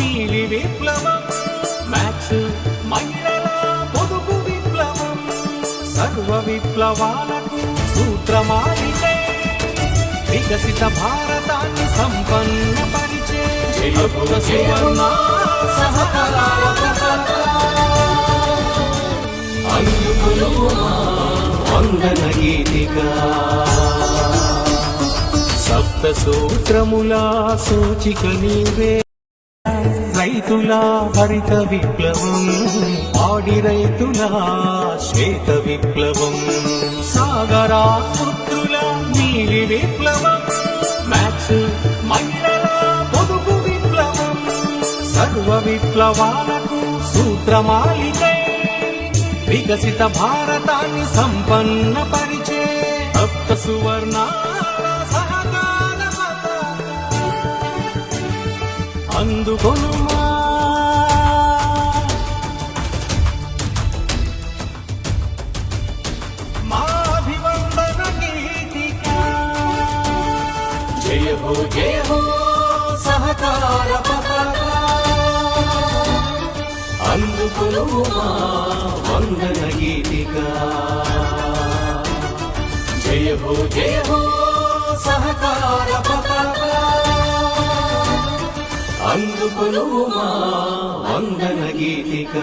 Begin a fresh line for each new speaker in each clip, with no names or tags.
నీలి విప్లవం, మ్యాక్స్ మహిళల పొదుపు విప్లవం, సర్వ విప్లవాలకు సూత్రమాలితే వికసిత భారతాన్ని సంపన్నపరిచే సువర్ణ సహకార వందన గీతిగా సప్త సూత్రముల సూచిక నీవే. రైతుల హరిత విప్లవం, ఆడి రైతుల శ్వేత విప్లవం, సాగరా పుత్రుల నీలి విప్లవం, మ్యాక్స్ మహిళల పొదుపు విప్లవం, సర్వ విప్లవాలకు సూత్రమాలితే వికసిత భారతాన్ని సంపన్నపరిచే సప్త సువర్ణ సహకార అందుకొనుమా. మా అభివందన గీతిక జయ హో సహకార పతాక అందుకొనుమా వందన గీతిక జయ హో సహకార పతాక అందుకొనుమా వందన గీతిక.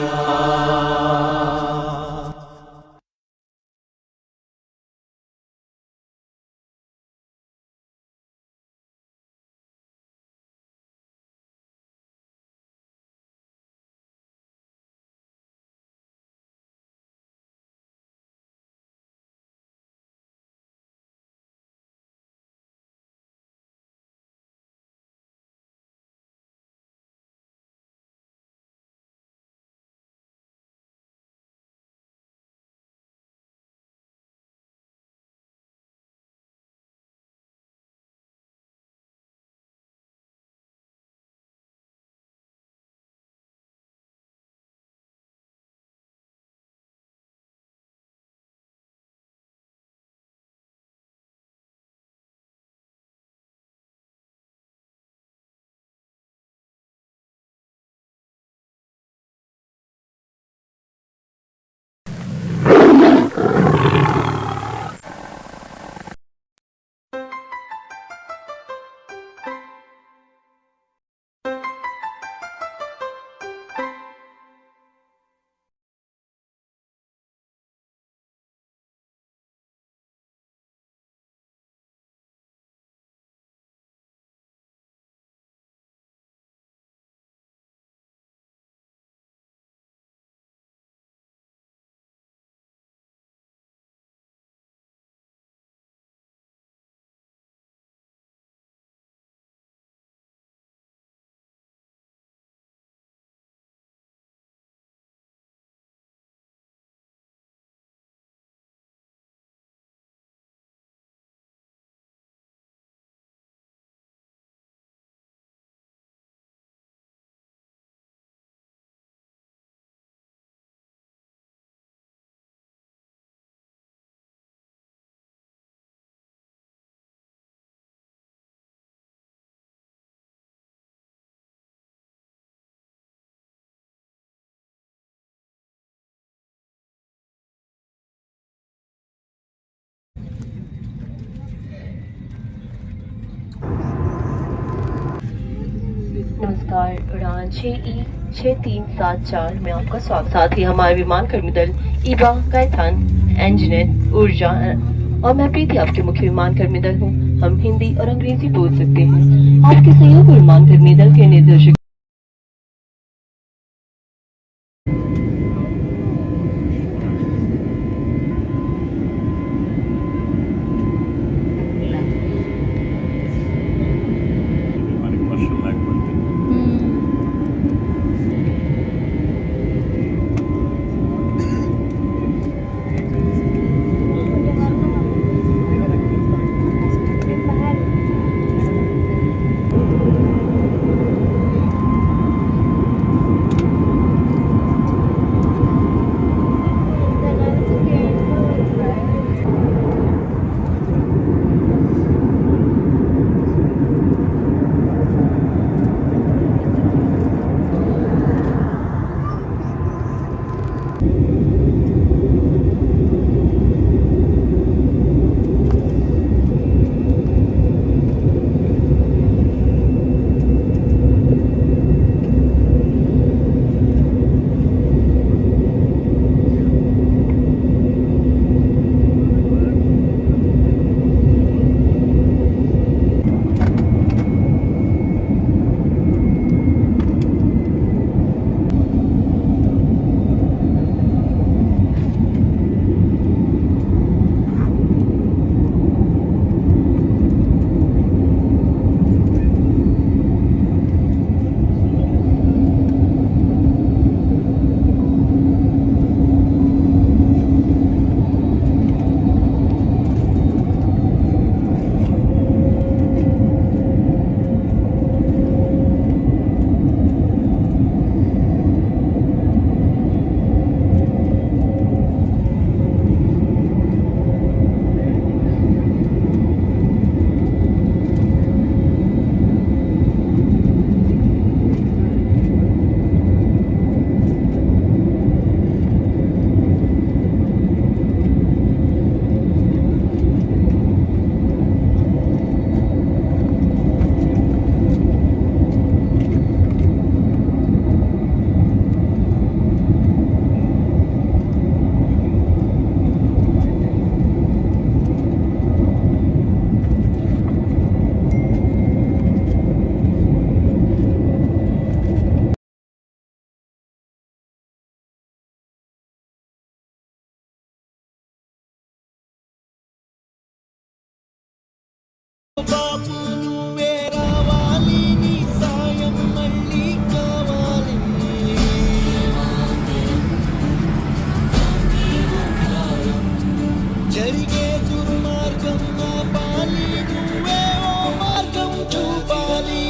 नमस्कार, उड़ान 6E6374 में आपका स्वागत। साथ ही हमारे विमान कर्मी दल ईबा, गायथान, इंजीनियर, ऊर्जा और मैं प्रीति आपके मुख्य विमान कर्मी दल हूँ। हम हिंदी और अंग्रेजी बोल सकते हैं। आपके सहयोग विमान कर्मी दल के निर्देशक
బాపు నువ్వే రావాలి, నీ సాయం మళ్ళీ కావాలి. జరిగే దుర్మార్గం ఆపాలి, నువ్వే ఓ మార్గం చూపాలి.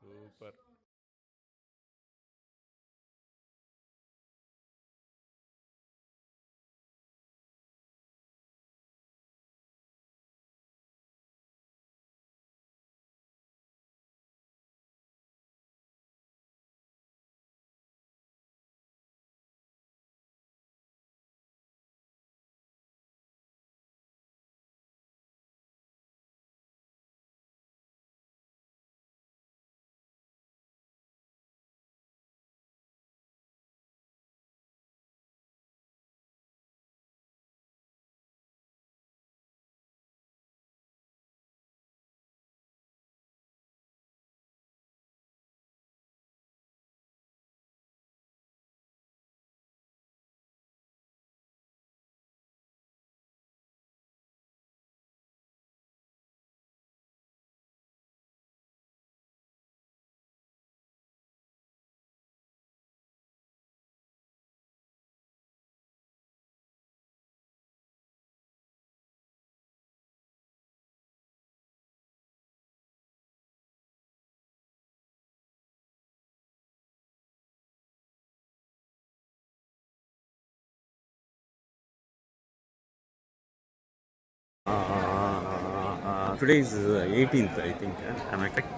Super. Today is 18th, I think. Am I correct?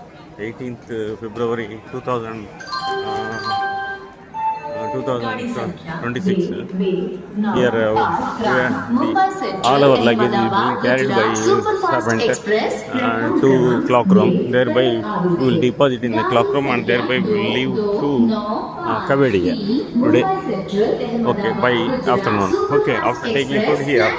18th February 2026. Here, all our luggage is being carried by servant to clock room. Thereby, we will deposit in the clock room and thereby we will leave to Kavadiya today. Okay, by afternoon. Okay, after taking food here.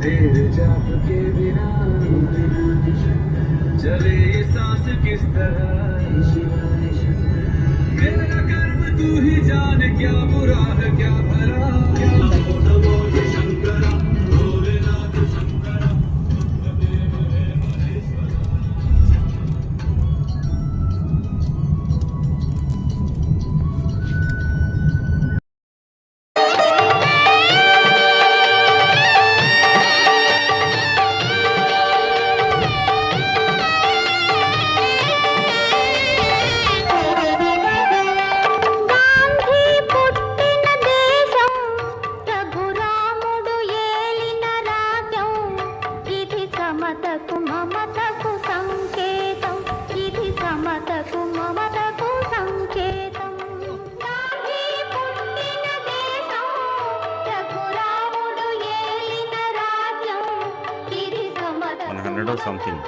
तेरे जाप के बिना चले ये सांस किस तरह, मेरा कर्म तू ही जाने, क्या बुरा है क्या भला, क्या शंकरा भोलेनाथ शंकरा.
Something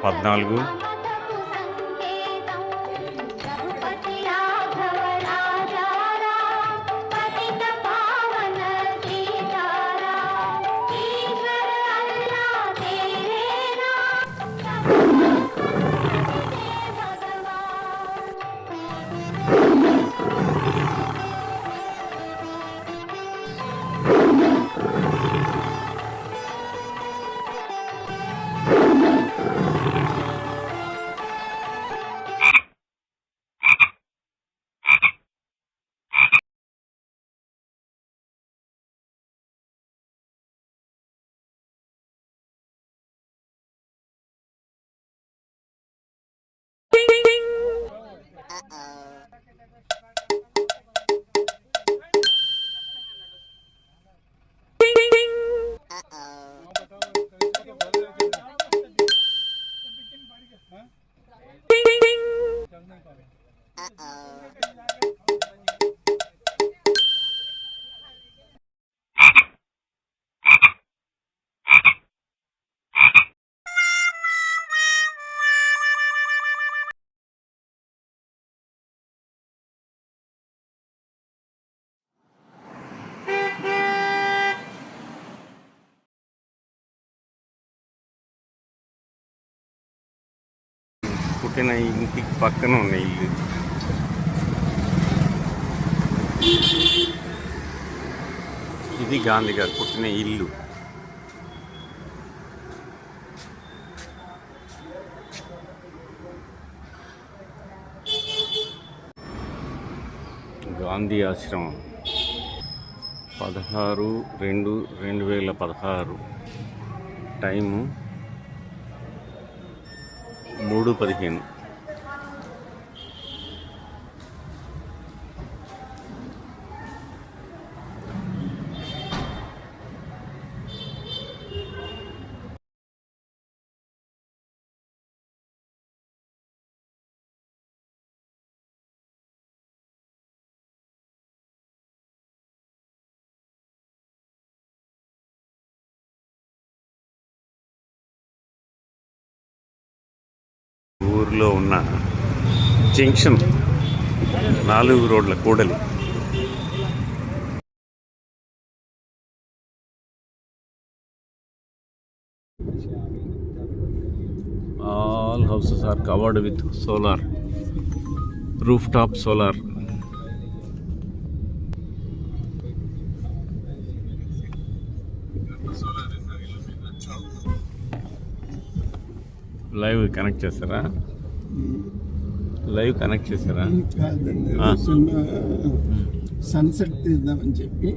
14. పుట్టిన ఇంటికి పక్కన ఉన్న ఇల్లు. ఇది గాంధీ గారు పుట్టిన ఇల్లు. గాంధీ ఆశ్రమం 16/2/2016. టైము 3:15. ఊరిలో ఉన్న జంక్షన్ 4 రోడ్ల కూడలి. All houses are covered with solar, rooftop solar. Live connect చేస్తారా? లైవ్ కనెక్ట్ చేస్తారా?
కాదండి,
ఆ.
చిన్న సన్సెట్ తీద్దామని చెప్పి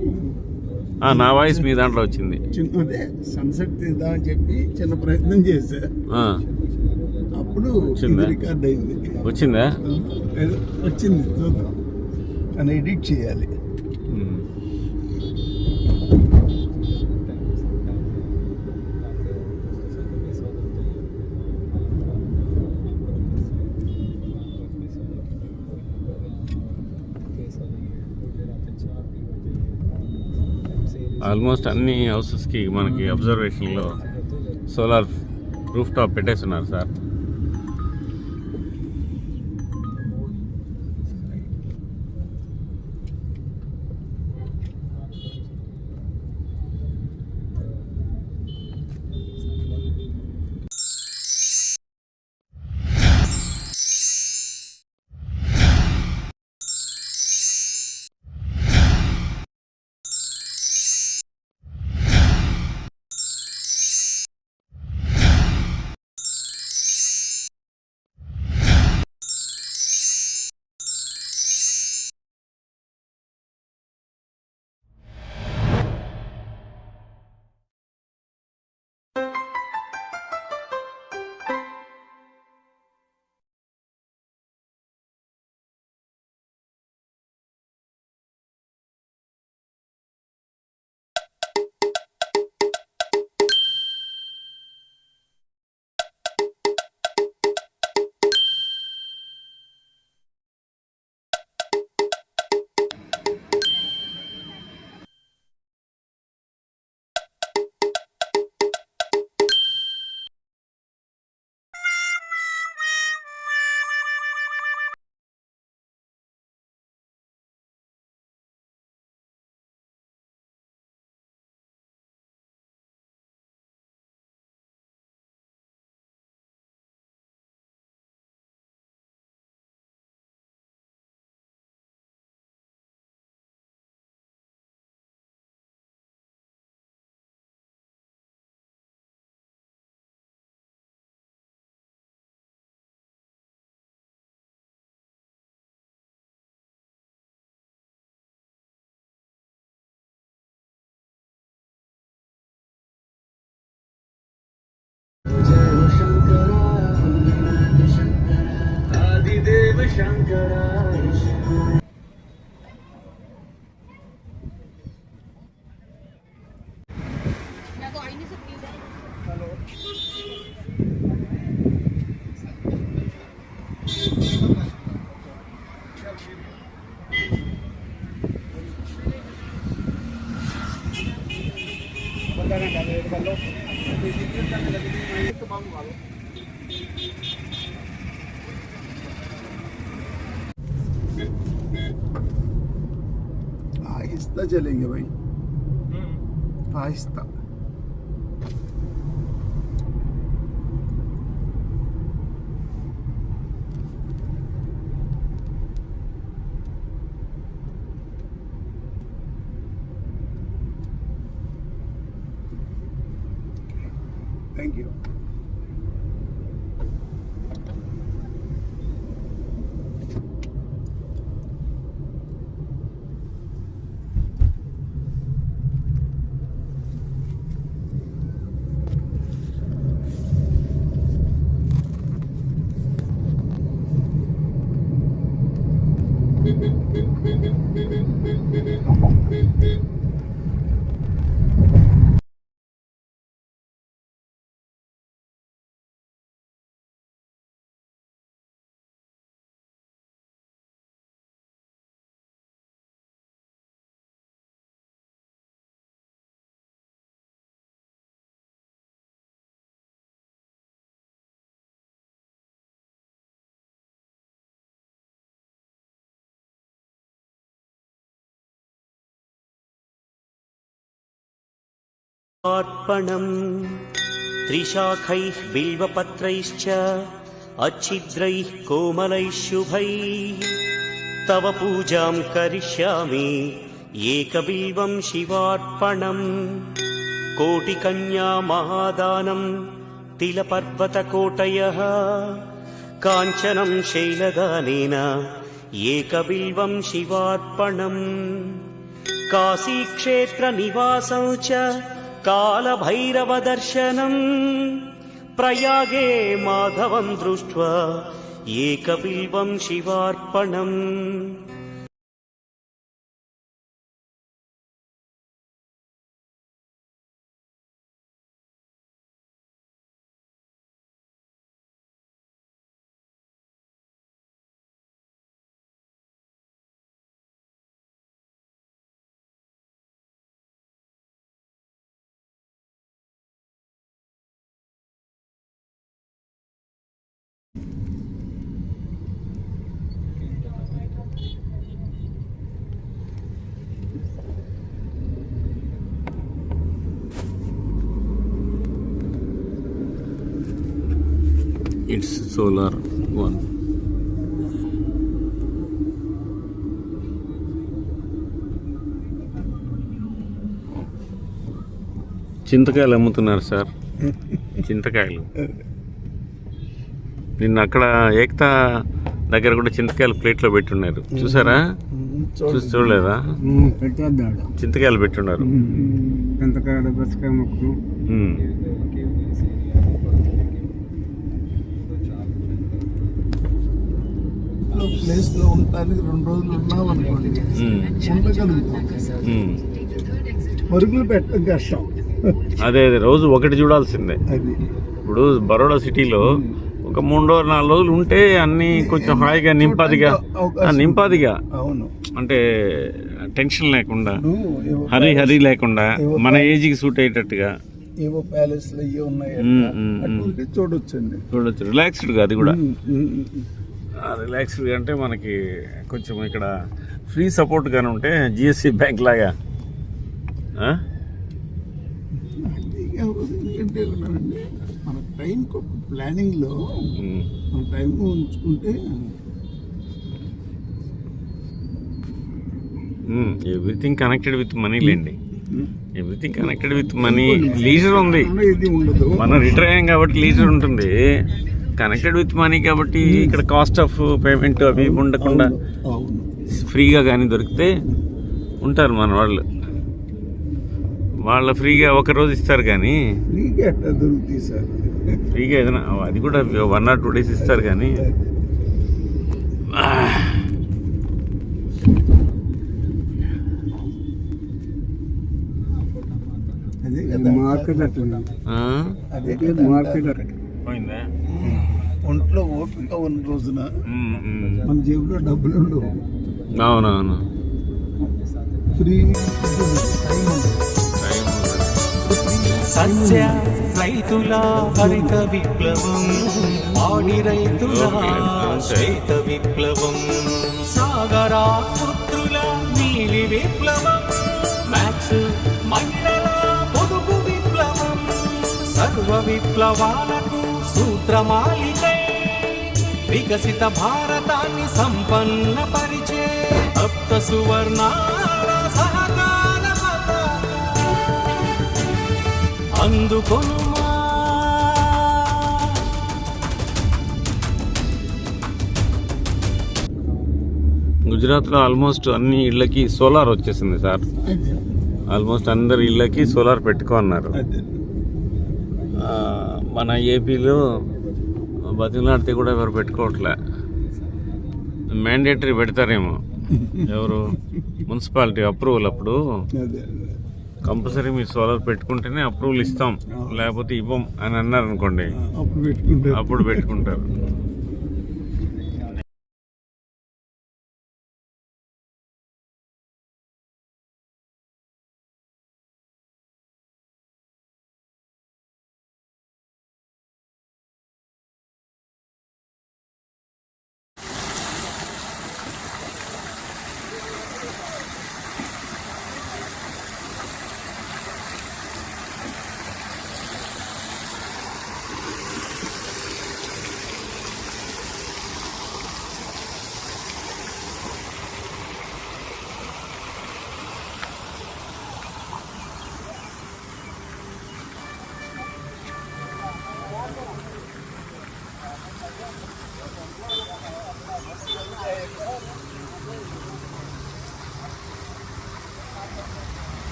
నా వాయిస్ మీ దాంట్లో వచ్చింది.
చిన్నదే సన్సెట్ తీద్దామని చెప్పి చిన్న ప్రయత్నం చేశా.
ఆ,
అప్పుడు
వచ్చిందా?
రికార్డ్ అయింది.
వచ్చిందా?
ఏదో వచ్చింది, చూద్దాం. కానీ ఎడిట్ చేయాలి.
మ్మ్. ఆల్మోస్ట్ అన్ని హౌసెస్కి మనకి అబ్జర్వేషన్లో సోలార్ రూఫ్ టాప్ పెట్టేస్తున్నారు సార్.
आदिदेव शंकरा.
హలో आहिस्ता चलेंगे भाई, आहिस्ता। Thank you.
अर्पणम् त्रिशाखैः बिल्वपत्रैश्च अच्छिद्रैः कोमलैः शुभैः तव पूजां करिष्यामि एकबिल्वं शिवार्पणम् कोटिकन्या महादानं तिलपर्वतकोटयः काञ्चनं शैलदानेन एकबिल्वं शिवार्पणम् काशीक्षेत्रनिवासं च कालभैरवदर्शनम् प्रयागे माधवं दृष्ट्वा एकबिल्वं शिवार्पणम्
It's solar one. చింతకాయలు అమ్ముతున్నారు సార్, చింతకాయలు. నిన్న అక్కడ ఏకతా దగ్గర కూడా చింతకాయలు ప్లేట్లో పెట్టున్నారు, చూసారా? చూడలేదా? చింతకాయలు పెట్టున్నారు.
చింతకాయలు, బసకాయ ముక్కలు. ప్లేస్ లో ఉండడానికి 2 రోజులు ఉన్నాం అనుకోండి, ఉండగలుగుతాం. మరుగులు పెట్టడం కష్టం.
అదే రోజు ఒకటి చూడాల్సిందే. ఇప్పుడు బరోడా సిటీలో ఒక 3-4 రోజులు ఉంటే అన్ని కొంచెం హాయిగా నింపాదిగా
అవును,
అంటే టెన్షన్ లేకుండా, హరి లేకుండా, మన ఏజ్కి సూట్ అయ్యేటట్టుగా
ఏవో ప్యాలెస్ లో ఉన్నాయి, చూడొచ్చు.
రిలాక్స్డ్గా, అది కూడా రిలాక్స్డ్గా. అంటే మనకి కొంచెం ఇక్కడ ఫ్రీ సపోర్ట్ గానే ఉంటే జిఎస్సి బ్యాంక్ లాగా.
ఎందుకంటే మన టైం ప్లానింగ్ లో మన టైం ఉంచుకుంటే
ఎవ్రీథింగ్ కనెక్టెడ్ విత్ మనీ లేండి. Everything connected with money. Leisure ఉంది, మనం రిటైర్ అయ్యాం కాబట్టి లీజర్ ఉంటుంది. కనెక్టెడ్ విత్ మనీ కాబట్టి ఇక్కడ కాస్ట్ ఆఫ్ పేమెంట్ అవి ఉండకుండా ఫ్రీగా కానీ దొరికితే ఉంటారు మన వాళ్ళు. వాళ్ళ ఫ్రీగా ఒక రోజు ఇస్తారు కానీ ఫ్రీగా ఏదైనా అది కూడా 1 or 2 days ఇస్తారు కానీ పోయిందా?
ఒంట్లో ఓపిక ఉన్న రోజున మన జేబులో డబ్బులు ఉండవు.
అవునవును,
ఫ్రీ
సస్య రైతుల హరిత విప్లవం, ఆడి రైతుల శ్వేత విప్లవం, సాగరా పుత్రుల నీలి విప్లవం, మ్యాక్స్ మహిళల పొదుపు విప్లవం, సర్వ విప్లవాలకు సూత్రమాలికై వికసిత భారతాన్ని సంపన్న పరిచే సప్త సువర్ణాల సహకార పతాక అందుకొనుమా.
గుజరాత్లో ఆల్మోస్ట్ అన్ని ఇళ్ళకి సోలార్ వచ్చేసింది సార్. ఆల్మోస్ట్ అందరి ఇళ్ళకి సోలార్ పెట్టుకున్నారు. మన ఏపీలో బతిలాడితే కూడా ఎవరు పెట్టుకోవట్లే. మ్యాండేటరీ పెడతారేమో ఎవరు మున్సిపాలిటీ అప్రూవల్ అప్పుడు కంపల్సరీ మీరు సోలార్ పెట్టుకుంటేనే అప్రూవల్ ఇస్తాం, లేకపోతే ఇవ్వం అని అన్నారు అనుకోండి, అప్పుడు పెట్టుకుంటారు.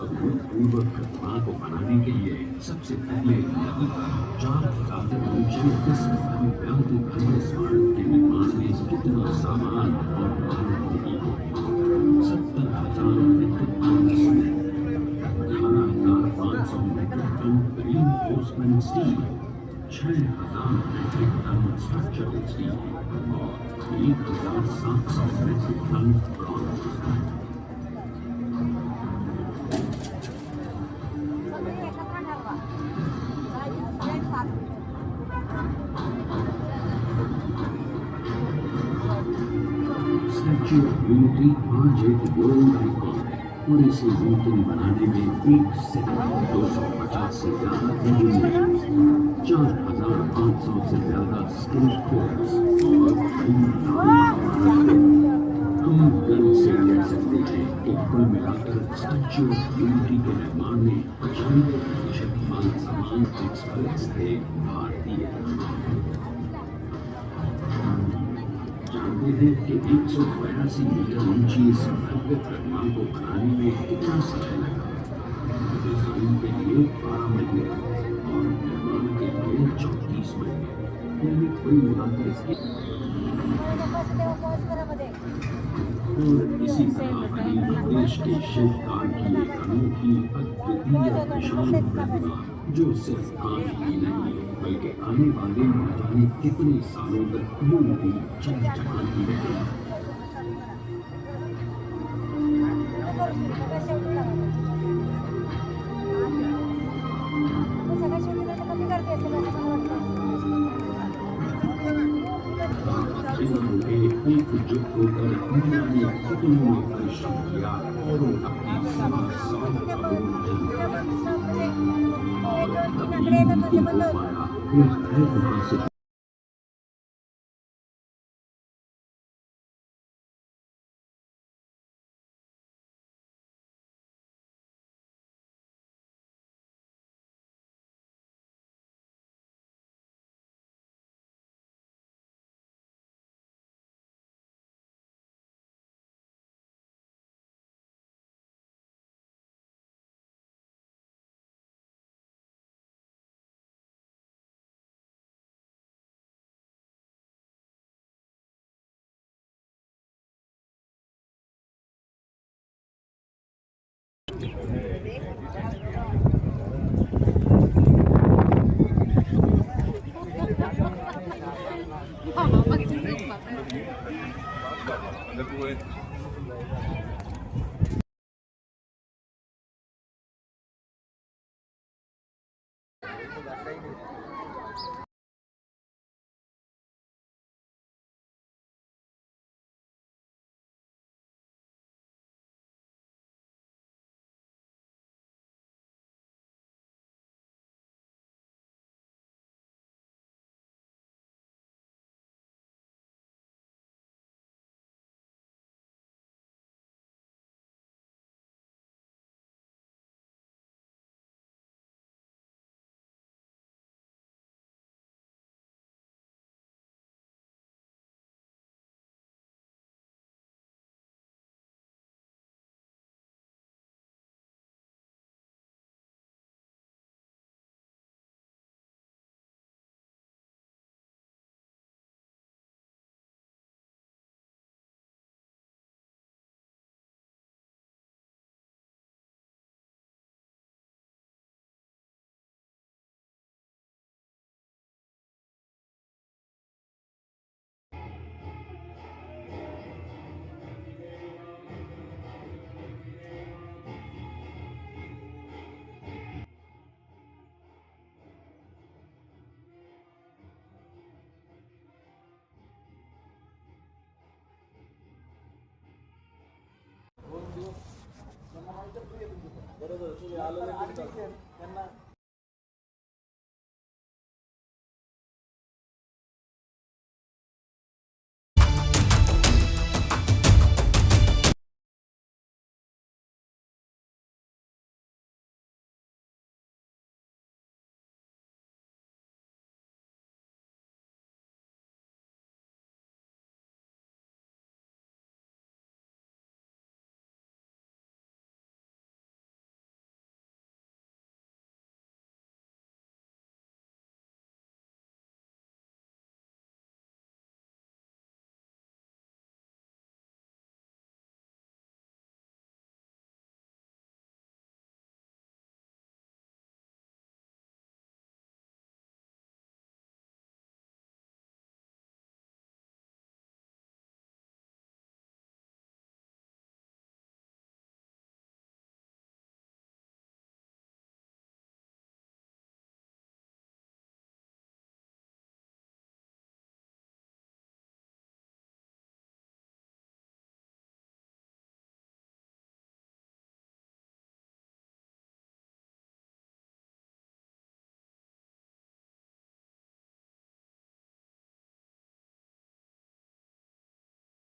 अभूतपूर्व प्रतिभा को बनाने के लिए सबसे पहले लगभग 4,010 स्मारक के निर्माण में कितना सामान और मेहनत लगी हो। 70,000 metric ton cement, 18,500 metric ton reinforcement steel, 6,000 metric ton structural steel और 1,700 metric ton bronze. Statue of Unity आज एक वर्ल्ड रिकॉर्ड है और इसे मुमकिन बनाने में 1 सेकंड 250 से ज्यादा इंजीनियरिंग, 4,500 से ज्यादा स्किल फोर्स और हम गर्व से कह सकते हैं कि कुल मिलाकर स्टैच्यू ऑफ यूनिटी के निर्माण में 95% माल सामान एक्सपर्ट्स थे भारतीय। जानते हैं कि 182 मीटर ऊंची इस भव्य प्रतिमा को बनाने में कितना समय लगा। डिजाइन के लिए 12 महीने और निर्माण के लिए 34 महीने, यानी कुल मिलाकर इसकी। और इसी तरह मध्य प्रदेश के शिल्पकार की एक अनोखी अद्वितीय विशाल प्रतिभा जो सिर्फ आज ही नहीं बल्कि आने वाले न जाने कितने सालों तक यूं ही चमचमाती रहेगी। एकजुट होकर दुनिया में कितनों ने परिश्रम किया और अपनी सेवा 100 करोड़ और तब ये मुमकिन हो पाया। यह है वहां से
बरोबर तुम्ही आलं